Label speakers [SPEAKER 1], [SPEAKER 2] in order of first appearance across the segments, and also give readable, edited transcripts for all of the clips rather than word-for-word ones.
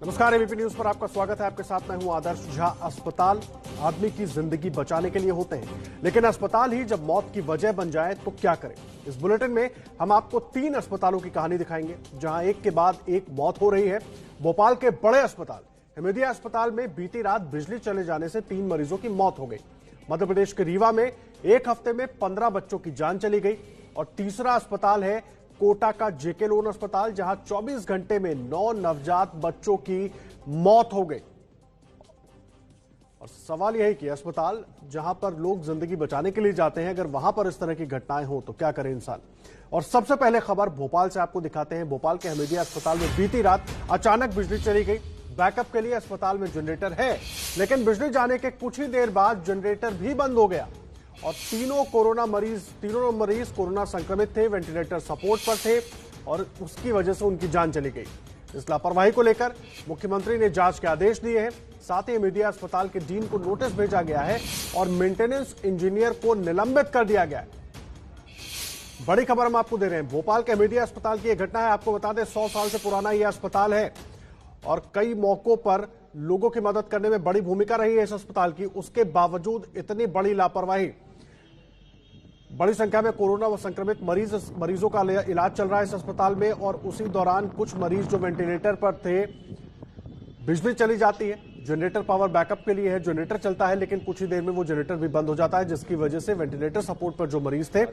[SPEAKER 1] नमस्कार, ABP news पर आपका स्वागत है। आपके साथ मैं हूं आदर्श झा। अस्पताल आदमी की जिंदगी बचाने के लिए होते हैं, लेकिन अस्पताल ही जब मौत की वजह बन जाए तो क्या करें। इस बुलेटिन में हम आपको 3 अस्पतालों की कहानी दिखाएंगे जहां एक के बाद एक मौत हो रही है। भोपाल के बड़े अस्पताल हमीदिया अस्पताल में बीती रात बिजली चले जाने से 3 मरीजों की मौत हो गई। मध्य प्रदेश के रीवा में एक हफ्ते में 15 बच्चों की जान चली गई। और तीसरा अस्पताल है कोटा का जेके लोन अस्पताल, जहां 24 घंटे में 9 नवजात बच्चों की मौत हो गई। और सवाल यह है कि अस्पताल जहां पर लोग जिंदगी बचाने के लिए जाते हैं, अगर वहां पर इस तरह की घटनाएं हो तो क्या करे इंसान। और सबसे पहले खबर भोपाल से आपको दिखाते हैं। भोपाल के हमीदिया अस्पताल में बीती रात अचानक बिजली चली गई। बैकअप के लिए अस्पताल में जनरेटर है, लेकिन बिजली जाने के कुछ ही देर बाद जनरेटर भी बंद हो गया और तीनों मरीज कोरोना संक्रमित थे, वेंटिलेटर सपोर्ट पर थे और उसकी वजह से उनकी जान चली गई। इस लापरवाही को लेकर मुख्यमंत्री ने जांच के आदेश दिए हैं। साथ ही हमीदिया अस्पताल के डीन को नोटिस भेजा गया है और मेंटेनेंस इंजीनियर को निलंबित कर दिया गया है। बड़ी खबर हम आपको दे रहे हैं। भोपाल के हमीदिया अस्पताल की यह घटना है। आपको बता दें, 100 साल से पुराना यह अस्पताल है और कई मौकों पर लोगों की मदद करने में बड़ी भूमिका रही है इस अस्पताल की। उसके बावजूद इतनी बड़ी लापरवाही, बड़ी संख्या में कोरोना संक्रमित मरीजों का इलाज चल रहा है इस अस्पताल में और उसी दौरान कुछ मरीज जो वेंटिलेटर पर थे, बिजली चली जाती है। जनरेटर पावर बैकअप के लिए है, जनरेटर चलता है, लेकिन कुछ ही देर में वो जनरेटर भी बंद हो जाता है, जिसकी वजह से वेंटिलेटर सपोर्ट पर जो मरीज थे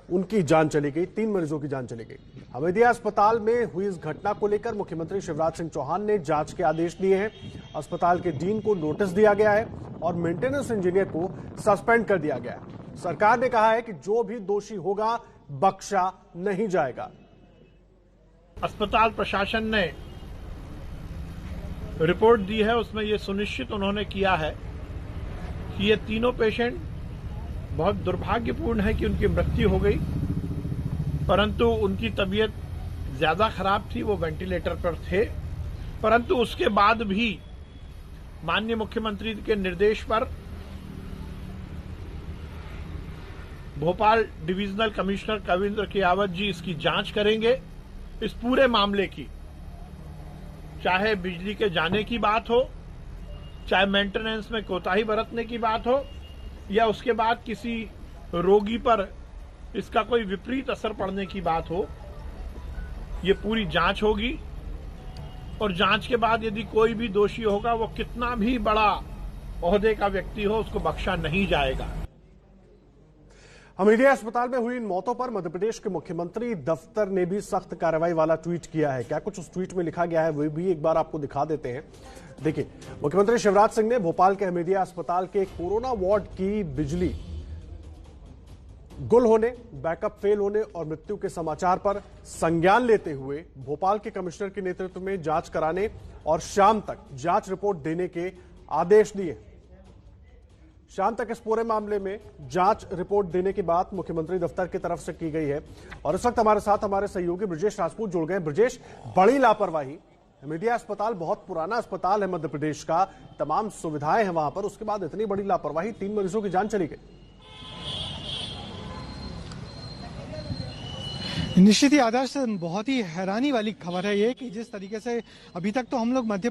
[SPEAKER 1] उनकी जान चली गई। 3 मरीजों की जान चली गई। हमीदिया अस्पताल में हुई इस घटना को लेकर मुख्यमंत्री शिवराज सिंह चौहान ने जांच के आदेश दिए हैं। अस्पताल के डीन को नोटिस दिया गया है और मेंटेनेंस इंजीनियर को सस्पेंड कर दिया गया है। सरकार ने कहा है कि जो भी दोषी होगा बख्शा नहीं जाएगा।
[SPEAKER 2] अस्पताल प्रशासन ने रिपोर्ट दी है, उसमें यह सुनिश्चित उन्होंने किया है कि ये तीनों पेशेंट बहुत दुर्भाग्यपूर्ण है कि उनकी मृत्यु हो गई, परंतु उनकी तबीयत ज्यादा खराब थी, वो वेंटिलेटर पर थे। परंतु उसके बाद भी माननीय मुख्यमंत्री के निर्देश पर भोपाल डिविजनल कमिश्नर कविंद्र कियावत जी इसकी जांच करेंगे। इस पूरे मामले की, चाहे बिजली के जाने की बात हो, चाहे मेंटेनेंस में कोताही बरतने की बात हो, या उसके बाद किसी रोगी पर इसका कोई विपरीत असर पड़ने की बात हो, ये पूरी जांच होगी। और जांच के बाद यदि कोई भी दोषी होगा, वो कितना भी बड़ा ओहदे का व्यक्ति हो, उसको बख्शा नहीं जाएगा।
[SPEAKER 1] हमीदिया अस्पताल में हुई इन मौतों पर मध्य प्रदेश के मुख्यमंत्री दफ्तर ने भी सख्त कार्रवाई वाला ट्वीट किया है। क्या कुछ उस ट्वीट में लिखा गया है वो भी एक बार आपको दिखा देते हैं। देखिए, मुख्यमंत्री शिवराज सिंह ने भोपाल के हमीदिया अस्पताल के कोरोना वार्ड की बिजली गुल होने, बैकअप फेल होने और मृत्यु के समाचार पर संज्ञान लेते हुए भोपाल के कमिश्नर के नेतृत्व में जांच कराने और शाम तक जांच रिपोर्ट देने के आदेश दिए। शाम तक इस पूरे मामले में जांच रिपोर्ट देने की बात मुख्यमंत्री दफ्तर की तरफ से की गई है। और इस वक्त हमारे साथ हमारे सहयोगी ब्रजेश राजपूत जुड़ गए। ब्रजेश, बड़ी लापरवाही। हमीदिया अस्पताल बहुत पुराना अस्पताल है मध्य प्रदेश का, तमाम सुविधाएं हैं वहां पर, उसके बाद इतनी बड़ी लापरवाही, 3 मरीजों की जान चली गई।
[SPEAKER 3] निश्चित ही आदर्श, बहुत ही हैरानी वाली खबर है ये कि जिस तरीके से अभी तक तो हम लोग मध्य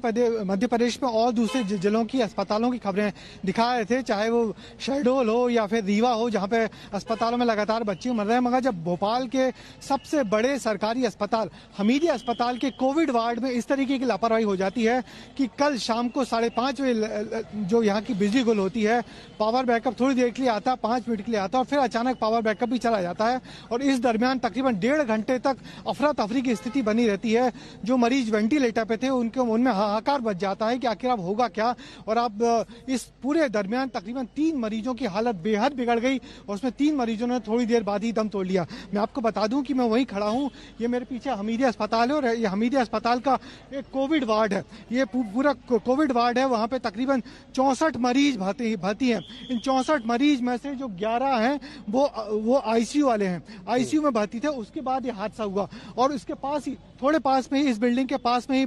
[SPEAKER 3] प्रदेश में और दूसरे जिलों की अस्पतालों की खबरें दिखा रहे थे, चाहे वो शहडोल हो या फिर रीवा हो, जहां पे अस्पतालों में लगातार बच्चे मर रहे हैं। मगर जब भोपाल के सबसे बड़े सरकारी अस्पताल हमीदिया अस्पताल के कोविड वार्ड में इस तरीके की लापरवाही हो जाती है कि कल शाम को 5:30 बजे जो यहाँ की बिजली गुल होती है, पावर बैकअप थोड़ी देर के लिए आता है, 5 मिनट के लिए आता है और फिर अचानक पावर बैकअप भी चला जाता है और इस दरमियान तकरीबन 1.5 घंटे तक अफरा तफरी की स्थिति बनी रहती है। जो मरीज वेंटिलेटर पे थे उनमें हाहाकार बच जाता है कि आखिर अब होगा क्या। और अब इस पूरे दरमियान तकरीबन 3 मरीजों की हालत बेहद बिगड़ गई और उसमें 3 मरीजों ने थोड़ी देर बाद ही दम तोड़ लिया। मैं आपको बता दूं कि मैं वहीं खड़ा हूं, ये मेरे पीछे हमीदिया अस्पताल है और ये हमीदिया अस्पताल का एक कोविड वार्ड है। ये पूरा कोविड वार्ड है, वहां पे तकरीबन 64 मरीज भर्ती हैं। इन 64 मरीज में से जो 11 हैं वो आईसीयू वाले हैं, आईसीयू में भर्ती थे। उसके बाद ये हादसा हुआ। और इसके पास ही, थोड़े पास में ही, इस बिल्डिंग के पास में ही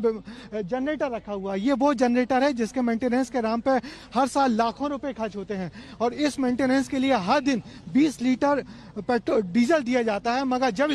[SPEAKER 3] जनरेटर रखा हुआ है। ये वो जनरेटर है जिसके मेंटेनेंस के नाम पे हर साल लाखों रुपए खर्च होते हैं और इस मेंटेनेंस के लिए हर दिन 20 लीटर पेट्रोल डीजल दिया जाता है। मगर जब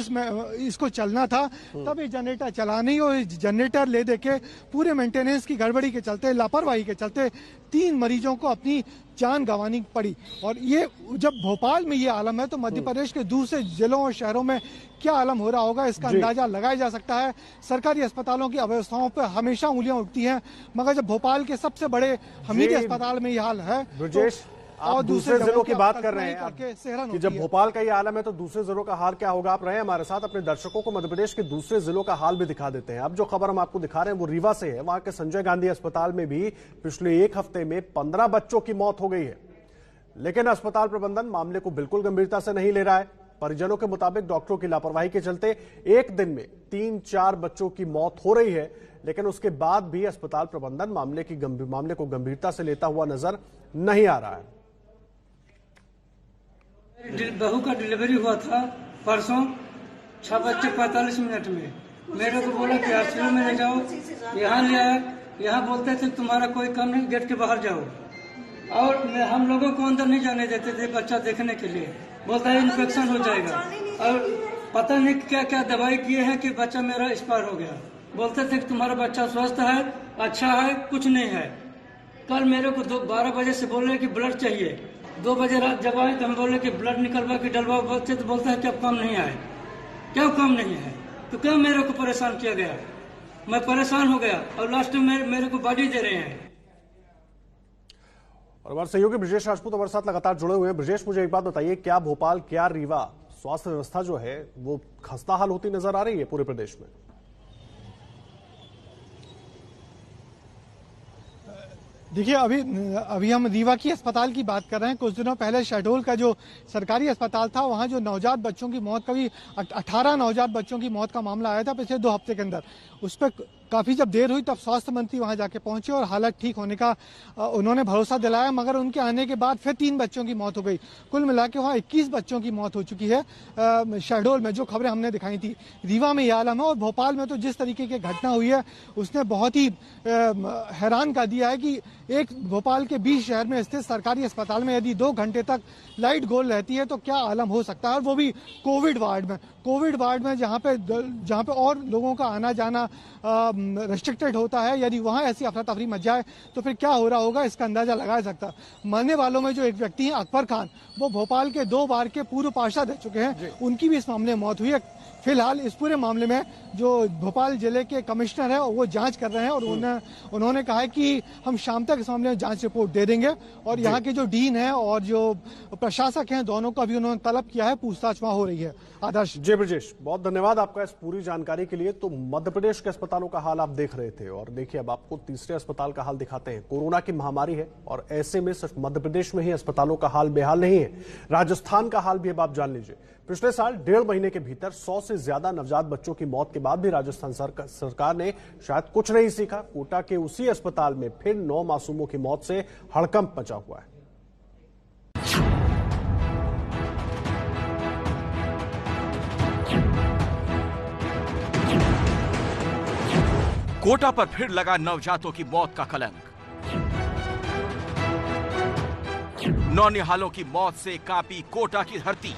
[SPEAKER 3] इसको चलना था तब ये जनरेटर चला नहीं और जनरेटर ले देके पूरे मेंटेनेंस की गड़बड़ी के चलते, लापरवाही के चलते 3 मरीजों को अपनी जान गंवानी पड़ी। और ये जब भोपाल में ये आलम है तो मध्य प्रदेश के दूसरे जिलों और शहरों में क्या आलम हो रहा होगा इसका अंदाजा लगाया जा सकता है। सरकारी अस्पतालों की अव्यवस्थाओं पर हमेशा उंगलियां उठती हैं, मगर जब भोपाल के सबसे बड़े हमीदी अस्पताल में ये हाल है,
[SPEAKER 1] ब्रजेश, आप दूसरे जिलों की बात कर रहे हैं कि जब भोपाल का ये आलम है तो दूसरे जिलों का हाल क्या होगा। आप रहे हमारे साथ, अपने दर्शकों को मध्य प्रदेश के दूसरे जिलों का हाल भी दिखा देते हैं। अब जो खबर हम आपको दिखा रहे हैं वो रीवा से है। वहां के संजय गांधी अस्पताल में भी पिछले 1 हफ्ते में 15 बच्चों की मौत हो गई है, लेकिन अस्पताल प्रबंधन मामले को बिल्कुल गंभीरता से नहीं ले रहा है। परिजनों के मुताबिक डॉक्टरों की लापरवाही के चलते एक दिन में 3-4 बच्चों की मौत हो रही है, लेकिन उसके बाद भी अस्पताल प्रबंधन मामले को गंभीरता से लेता हुआ नजर नहीं आ रहा है।
[SPEAKER 4] बहू का डिलीवरी हुआ था परसों, 6 बज के 45 मिनट में। मेरे को बोला कि आईसीयू में ले जाओ, यहाँ ले आया। यहाँ बोलते थे तुम्हारा कोई काम नहीं, गेट के बाहर जाओ। और हम लोगों को अंदर नहीं जाने देते थे बच्चा देखने के लिए। बोलता है इन्फेक्शन हो जाएगा और पता नहीं क्या क्या दवाई किए हैं कि बच्चा मेरा एक्सपायर हो गया। बोलते थे कि तुम्हारा बच्चा स्वस्थ है, अच्छा है, कुछ नहीं है। कल मेरे को 12 बजे से बोल रहे कि ब्लड चाहिए। 2 बजे रात जब आए तो हम बोले कि ब्लड निकलवा के डलवाओ। बोलते तो बोलता है कि अब काम नहीं आए। क्यों काम नहीं है? तो क्यों मेरे को परेशान किया गया? मैं परेशान हो गया और लास्ट में मेरे को बॉडी दे रहे हैं।
[SPEAKER 1] और हमारे सहयोगी ब्रजेश राजपूत हमारे साथ लगातार जुड़े हुए हैं। ब्रजेश, मुझे एक बात बताइए, क्या भोपाल, क्या रीवा स्वास्थ्य व्यवस्था जो है वो खस्ताहाल होती नजर आ रही है पूरे प्रदेश में?
[SPEAKER 3] देखिए, अभी हम रीवा की अस्पताल की बात कर रहे हैं। कुछ दिनों पहले शहडोल का जो सरकारी अस्पताल था वहां जो नवजात बच्चों की मौत का भी 18 नवजात बच्चों की मौत का मामला आया था पिछले 2 हफ्ते के अंदर। उस पर काफी जब देर हुई तब स्वास्थ्य मंत्री वहां जाके पहुंचे और हालत ठीक होने का उन्होंने भरोसा दिलाया, मगर उनके आने के बाद फिर 3 बच्चों की मौत हो गई। कुल मिला के वहां 21 बच्चों की मौत हो चुकी है शहडोल में, जो खबरें हमने दिखाई थी। रीवा में यह आलम है और भोपाल में तो जिस तरीके की घटना हुई है उसने बहुत ही हैरान कर दिया है कि एक भोपाल के बीच शहर में स्थित सरकारी अस्पताल में यदि 2 घंटे तक लाइट गोल रहती है तो क्या आलम हो सकता है। और वो भी कोविड वार्ड में जहां पे और लोगों का आना जाना रेस्ट्रिक्टेड होता है। यदि वहां ऐसी अफरा तफरी मच जाए तो फिर क्या हो रहा होगा इसका अंदाजा लगाया सकता। मरने वालों में जो एक व्यक्ति हैं अकबर खान, वो भोपाल के 2 बार के पूर्व पार्षद रह चुके हैं, उनकी भी इस मामले में मौत हुई है। फिलहाल इस पूरे मामले में जो भोपाल जिले के कमिश्नर है वो जांच कर रहे हैं और उन्होंने कहा है कि हम शाम तक इस मामले में जांच रिपोर्ट दे देंगे। और यहाँ के जो डीन है और जो प्रशासक हैं दोनों का भी उन्होंने तलब किया है, पूछताछ वहां हो रही है। आदर्श
[SPEAKER 1] जी ब्रजेश, बहुत धन्यवाद आपका इस पूरी जानकारी के लिए। तो मध्य प्रदेश के अस्पतालों का हाल आप देख रहे थे और देखिए अब आपको तीसरे अस्पताल का हाल दिखाते हैं। कोरोना की महामारी है और ऐसे में सिर्फ मध्य प्रदेश में ही अस्पतालों का हाल बेहाल नहीं है, राजस्थान का हाल भी अब आप जान लीजिए। पिछले साल 1.5 महीने के भीतर 100 से ज्यादा नवजात बच्चों की मौत के बाद भी राजस्थान सरकार ने शायद कुछ नहीं सीखा। कोटा के उसी अस्पताल में फिर 9 मासूमों की मौत से हड़कंप मचा हुआ है।
[SPEAKER 5] कोटा पर फिर लगा नवजातों की मौत का कलंक। नौनिहालों की मौत से कांपी कोटा की धरती।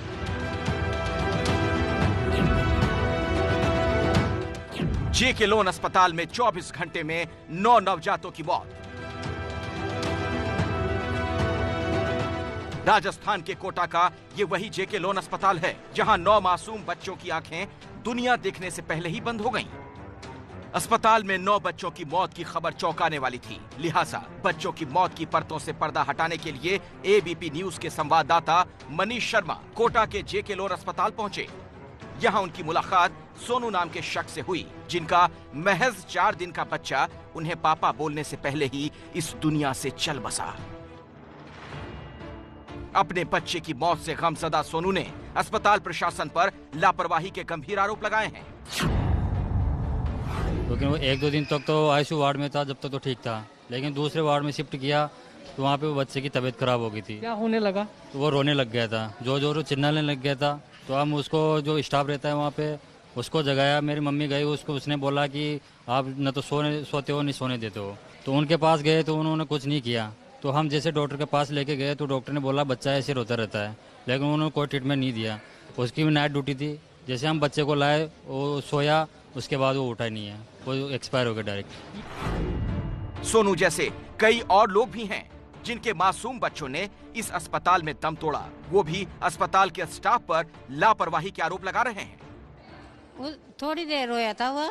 [SPEAKER 5] जेके लोन अस्पताल में 24 घंटे में 9 नवजातों की मौत। राजस्थान के कोटा का ये वही जेके लोन अस्पताल है जहां 9 मासूम बच्चों की आंखें दुनिया देखने से पहले ही बंद हो गईं। अस्पताल में 9 बच्चों की मौत की खबर चौंकाने वाली थी, लिहाजा बच्चों की मौत की परतों से पर्दा हटाने के लिए एबीपी न्यूज के संवाददाता मनीष शर्मा कोटा के जेके लोन अस्पताल पहुंचे। यहां उनकी मुलाकात सोनू नाम के शख्स से हुई, जिनका महज 4 दिन का बच्चा उन्हें पापा बोलने से पहले ही इस दुनिया से चल बसा। अपने बच्चे की मौत से गमजदा सोनू ने अस्पताल प्रशासन पर लापरवाही के गंभीर आरोप लगाए हैं।
[SPEAKER 6] क्योंकि वो 1-2 दिन तक तो आईसीयू वार्ड में था, जब तक तो ठीक था, लेकिन दूसरे वार्ड में शिफ्ट किया तो वहाँ पे वो बच्चे की तबीयत खराब हो गई थी।
[SPEAKER 7] क्या होने लगा?
[SPEAKER 6] तो वो रोने लग गया था, जो चिल्लाने लग गया था। तो हम उसको जो स्टाफ रहता है वहाँ पे उसको जगाया। मेरी मम्मी गई, उसने बोला कि आप न तो सोते हो नहीं सोने देते हो। तो उनके पास गए तो उन्होंने कुछ नहीं किया। तो हम जैसे डॉक्टर के पास लेके गए तो डॉक्टर ने बोला बच्चा ऐसे रोता रहता है, लेकिन उन्होंने कोई ट्रीटमेंट नहीं दिया। उसकी भी नाइट ड्यूटी थी। जैसे हम बच्चे को लाए वो सोया, उसके बाद वो उठा नहीं है, वो एक्सपायर हो गया डायरेक्ट।
[SPEAKER 5] सोनू जैसे कई और लोग भी हैं जिनके मासूम बच्चों ने इस अस्पताल में दम तोड़ा। वो भी अस्पताल के स्टाफ पर लापरवाही के आरोप लगा रहे हैं।
[SPEAKER 7] वो थोड़ी देर रोया था वो,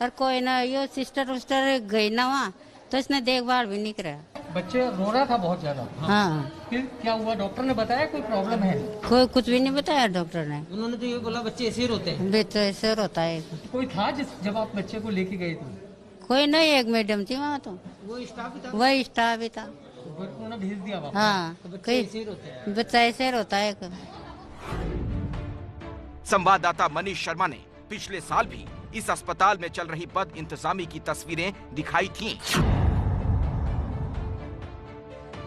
[SPEAKER 7] और कोई ना यो सिस्टर उस्टर गई ना वहाँ, तो इसने देखभाल भी नहीं करा।
[SPEAKER 8] बच्चे रो रहा था बहुत ज्यादा।
[SPEAKER 7] हाँ।
[SPEAKER 8] फिर क्या हुआ, डॉक्टर ने बताया कोई प्रॉब्लम है?
[SPEAKER 7] कोई कुछ भी नहीं बताया डॉक्टर ने।
[SPEAKER 8] उन्होंने तो ये बोला बच्चे ऐसे ही रोते हैं।
[SPEAKER 7] बच्चा ऐसे रोता है।
[SPEAKER 8] कोई था जब आप बच्चे को लेके गए थे?
[SPEAKER 7] कोई नहीं, एक मैडम थी वहाँ। तो
[SPEAKER 8] वो स्टाफ ही था?
[SPEAKER 7] वही स्टाफ ही था।
[SPEAKER 8] उन्होंने भेज दिया वापस?
[SPEAKER 7] हाँ।
[SPEAKER 8] तो बच्चे ऐसे ही रोते हैं?
[SPEAKER 7] बच्चा ऐसे रोता है।
[SPEAKER 5] संवाददाता मनीष शर्मा ने पिछले साल भी इस अस्पताल में चल रही बद इंतजामी की तस्वीरें दिखाई थीं।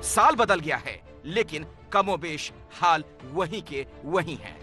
[SPEAKER 5] साल बदल गया है, लेकिन कमोबेश हाल वही के वही है।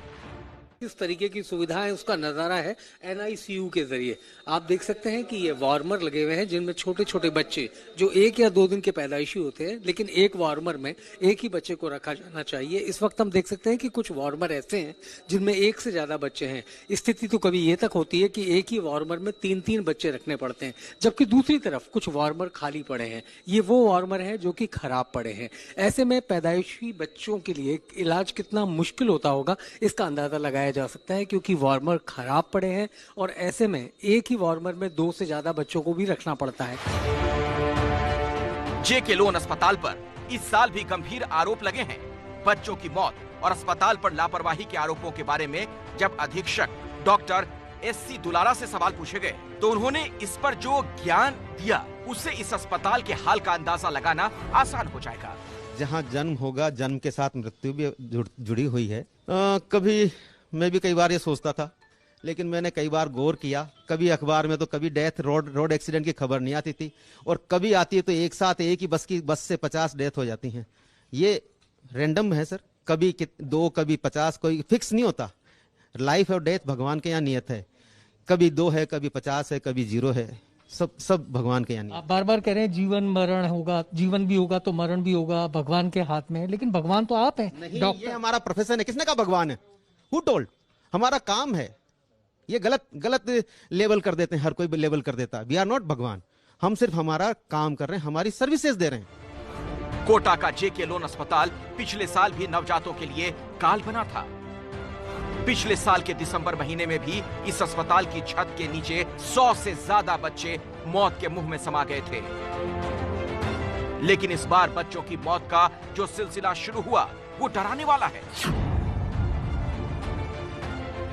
[SPEAKER 9] किस तरीके की सुविधा है उसका नजारा है NICU के जरिए। आप देख सकते हैं कि ये वार्मर लगे हुए हैं जिनमें छोटे छोटे बच्चे जो 1 या 2 दिन के पैदाइशी होते हैं, लेकिन एक वार्मर में एक ही बच्चे को रखा जाना चाहिए। इस वक्त हम देख सकते हैं कि कुछ वार्मर ऐसे हैं जिनमें 1 से ज्यादा बच्चे हैं। स्थिति तो कभी ये तक होती है कि एक ही वार्मर में 3-3 बच्चे रखने पड़ते हैं, जबकि दूसरी तरफ कुछ वार्मर खाली पड़े हैं। ये वो वार्मर हैं जो कि खराब पड़े हैं। ऐसे में पैदाइशी बच्चों के लिए इलाज कितना मुश्किल होता होगा इसका अंदाजा लगाया जा सकता है, क्योंकि वार्मर खराब पड़े हैं और ऐसे में एक ही वार्मर में 2 से ज्यादा बच्चों को भी रखना पड़ता है।
[SPEAKER 5] JK लोन अस्पताल पर इस साल भी गंभीर आरोप लगे हैं। बच्चों की मौत और अस्पताल पर लापरवाही के आरोपों के बारे में जब अधीक्षक डॉक्टर SC दुलारा से सवाल पूछे गए तो उन्होंने इस पर जो ज्ञान दिया उससे इस अस्पताल के हाल का अंदाजा लगाना आसान हो जाएगा।
[SPEAKER 10] जहाँ जन्म होगा, जन्म के साथ मृत्यु भी जुड़ी हुई है। कभी मैं भी कई बार ये सोचता था, लेकिन मैंने कई बार गौर किया। कभी अखबार में तो कभी डेथ रोड एक्सीडेंट की खबर नहीं आती थी, और कभी आती है तो एक साथ एक ही बस से 50 डेथ हो जाती हैं। ये रैंडम है सर, कभी 2 कभी 50, कोई फिक्स नहीं होता। लाइफ और डेथ भगवान के यहाँ नियत है, कभी 2 है, कभी 50 है, कभी 0 है, सब भगवान के यहाँ नियत।
[SPEAKER 8] आप बार बार कह रहे हैं जीवन मरण होगा, जीवन भी होगा तो मरण भी होगा, भगवान के हाथ में है, लेकिन भगवान तो आप हैं।
[SPEAKER 10] नहीं, ये हमारा प्रोफेशन है। किसने कहा भगवान है? Who told? हमारा काम है। ये गलत लेवल कर देते हैं, हर कोई लेवल कर देता है। वी आर नॉट भगवान, हम सिर्फ हमारा काम कर रहे हैं, हमारी सर्विसेज दे रहे हैं।
[SPEAKER 5] कोटा का JK लोन अस्पताल पिछले साल भी नवजातों के लिए काल बना था। पिछले साल के दिसंबर महीने में भी इस अस्पताल की छत के नीचे 100 से ज्यादा बच्चे मौत के मुंह में समा गए थे। लेकिन इस बार बच्चों की मौत का जो सिलसिला शुरू हुआ वो डराने वाला है।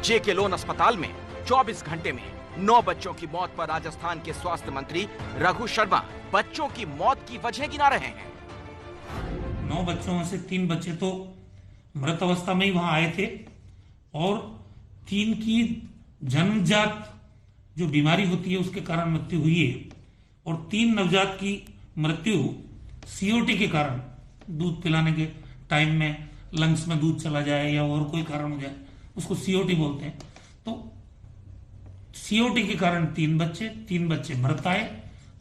[SPEAKER 5] JK लोन अस्पताल में 24 घंटे में 9 बच्चों की मौत पर राजस्थान के स्वास्थ्य मंत्री रघु शर्मा बच्चों की मौत की वजह गिना रहे हैं।
[SPEAKER 11] 9 बच्चों में से 3 बच्चे तो मृत अवस्था में ही वहां आए थे, और 3 की जन्मजात जो बीमारी होती है उसके कारण मृत्यु हुई है, और 3 नवजात की मृत्यु COT के कारण, दूध पिलाने के टाइम में लंग्स में दूध चला जाए या और कोई कारण हो जाए, उसको COT बोलते हैं। तो COT के कारण 3 बच्चे मृत आए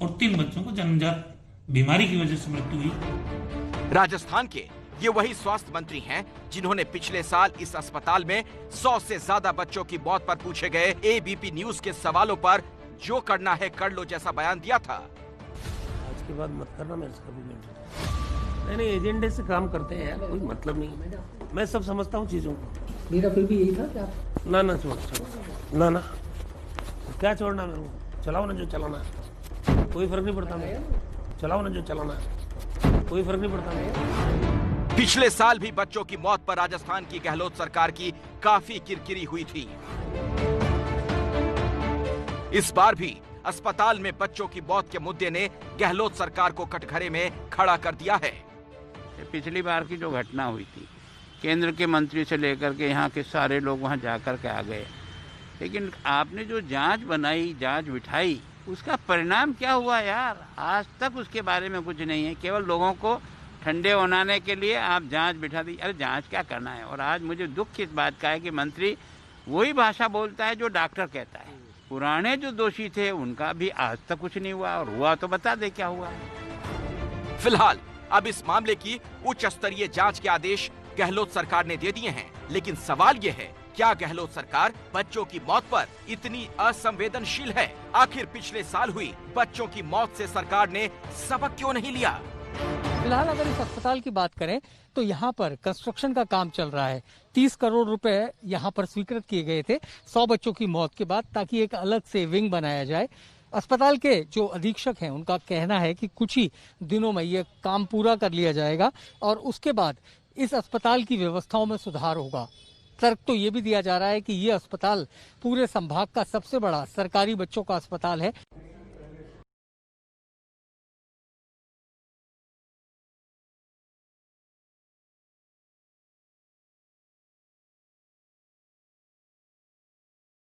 [SPEAKER 11] और 3 बच्चों को जन्मजात बीमारी की वजह से मृत्यु हुई।
[SPEAKER 5] राजस्थान के ये वही स्वास्थ्य मंत्री हैं जिन्होंने पिछले साल इस अस्पताल में 100 से ज्यादा बच्चों की मौत पर पूछे गए ABP न्यूज के सवालों पर जो करना है कर लो जैसा बयान दिया था।
[SPEAKER 12] आज के बाद मत करना मेरे से कभी। नहीं, एजेंडे से काम करते हैं यार, कोई मतलब नहीं। मैं सब समझता हूँ चीजों को।
[SPEAKER 8] मेरा फिर भी यही था क्या?
[SPEAKER 12] ना छोड़ ना क्या छोड़ना मेरे को? चलाओ ना जो चलाना है, कोई फर्क नहीं पड़ता। मैं चलाओ ना जो चलाना है, कोई फर्क नहीं पड़ता। मैं
[SPEAKER 5] पिछले साल भी बच्चों की मौत पर राजस्थान की गहलोत सरकार की काफी किरकिरी हुई थी। इस बार भी अस्पताल में बच्चों की मौत के मुद्दे ने गहलोत सरकार को कटघरे में खड़ा कर दिया है।
[SPEAKER 13] पिछली बार की जो घटना हुई थी, केंद्र के मंत्री से लेकर के यहाँ के सारे लोग वहाँ जाकर के आ गए, लेकिन आपने जो जांच बनाई, जांच बिठाई, उसका परिणाम क्या हुआ यार? आज तक उसके बारे में कुछ नहीं है। केवल लोगों को ठंडे होने के लिए आप जांच बिठा दी। अरे जांच क्या करना है। और आज मुझे दुख इस बात का है कि मंत्री वही भाषा बोलता है जो डॉक्टर कहता है। पुराने जो दोषी थे उनका भी आज तक कुछ नहीं हुआ, और हुआ तो बता दे क्या हुआ।
[SPEAKER 5] फिलहाल अब इस मामले की उच्च स्तरीय जांच के आदेश गहलोत सरकार ने दे दिए हैं, लेकिन सवाल ये है, क्या गहलोत सरकार बच्चों की मौत पर इतनी असंवेदनशील है? आखिर पिछले साल हुई बच्चों की मौत से सरकार ने सबक क्यों नहीं लिया?
[SPEAKER 8] फिलहाल अगर इस अस्पताल की बात करें तो यहाँ पर कंस्ट्रक्शन का काम चल रहा है। 30 करोड़ रुपए यहाँ पर स्वीकृत किए गए थे 100 बच्चों की मौत के बाद, ताकि एक अलग से विंग बनाया जाए। अस्पताल के जो अधीक्षक हैं उनका कहना है कि कुछ ही दिनों में ये काम पूरा कर लिया जाएगा और उसके बाद इस अस्पताल की व्यवस्थाओं में सुधार होगा। तर्क तो ये भी दिया जा रहा है कि ये अस्पताल पूरे संभाग का सबसे बड़ा सरकारी बच्चों का अस्पताल है।